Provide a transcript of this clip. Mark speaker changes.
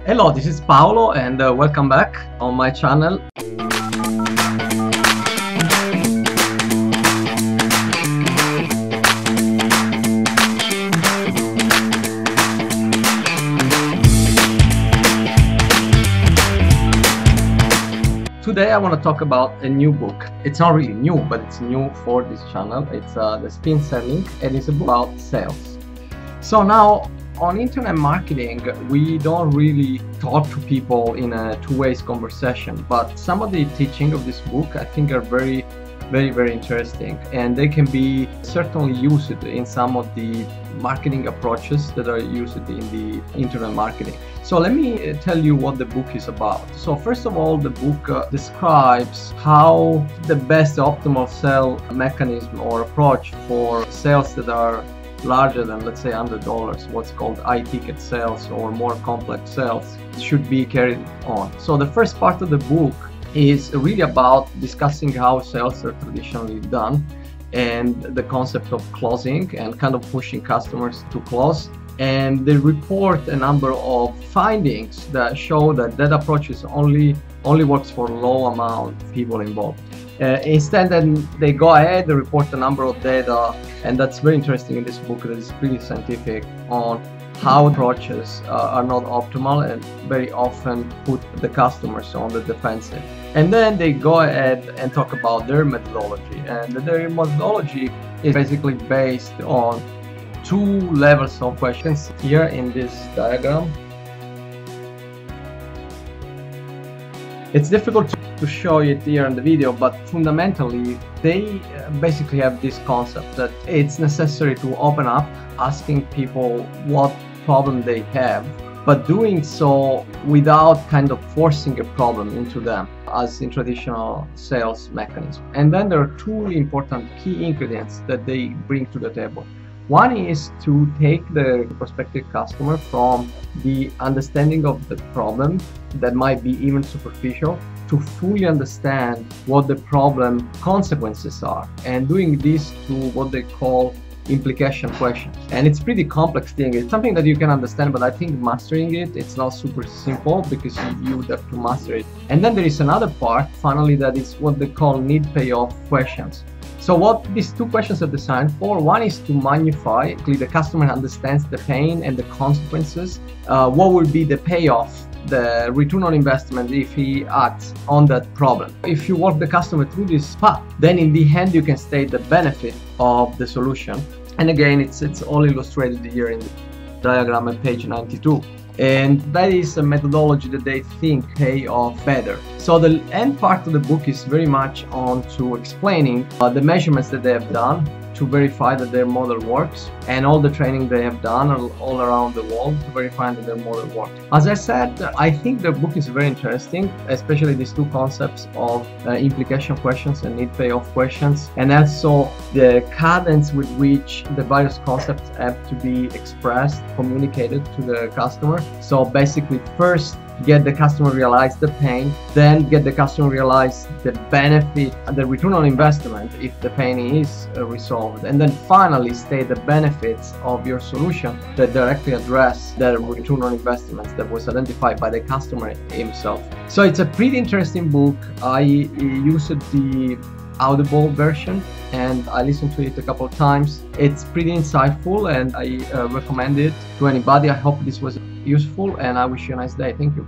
Speaker 1: Hello, this is Paolo and welcome back on my channel. Today I want to talk about a new book. It's not really new, but it's new for this channel. It's The Spin Selling, and it's a book about sales. So now, on internet marketing, we don't really talk to people in a two-way conversation, but some of the teaching of this book I think are very interesting, and they can be certainly used in some of the marketing approaches that are used in the internet marketing. So let me tell you what the book is about. So first of all, the book describes how the best optimal sale mechanism or approach for sales that are larger than, let's say, $100, what's called high ticket sales or more complex sales, should be carried on. So the first part of the book is really about discussing how sales are traditionally done and the concept of closing and kind of pushing customers to close. And they report a number of findings that show that that approach is only works for a low amount of people involved. Instead, then they go ahead and report a number of data, and that's very interesting in this book. That is pretty scientific on how approaches are not optimal and very often put the customers on the defensive. And then they go ahead and talk about their methodology, and their methodology is basically based on two levels of questions here in this diagram. It's difficult to show it here in the video, but fundamentally they basically have this concept that it's necessary to open up, asking people what problem they have, but doing so without kind of forcing a problem into them as in traditional sales mechanism. And then there are two important key ingredients that they bring to the table. One is to take the prospective customer from the understanding of the problem that might be even superficial to fully understand what the problem consequences are, and doing this through what they call implication questions. And it's pretty complex thing. It's something that you can understand, but I think mastering it's not super simple because you would have to master it. And then there is another part, finally, that is what they call need payoff questions. So what these two questions are designed for, one is to magnify, the customer understands the pain and the consequences. What will be the payoff, the return on investment if he acts on that problem? If you walk the customer through this path, then in the end you can state the benefit of the solution. And again, it's all illustrated here in the diagram at page 92. And that is a methodology that they think pay off better. So the end part of the book is very much on to explaining the measurements that they have done to verify that their model works, and all the training they have done all around the world to verify that their model works. As I said, I think the book is very interesting, especially these two concepts of implication questions and need payoff questions, and also the cadence with which the various concepts have to be expressed, communicated to the customer. So basically, first get the customer realize the pain, then get the customer realize the benefit, the return on investment if the pain is resolved, and then finally state the benefits of your solution that directly address the return on investments that was identified by the customer himself. So it's a pretty interesting book. I used the Audible version and I listened to it a couple of times. It's pretty insightful and I recommend it to anybody. I hope this was useful and I wish you a nice day. Thank you.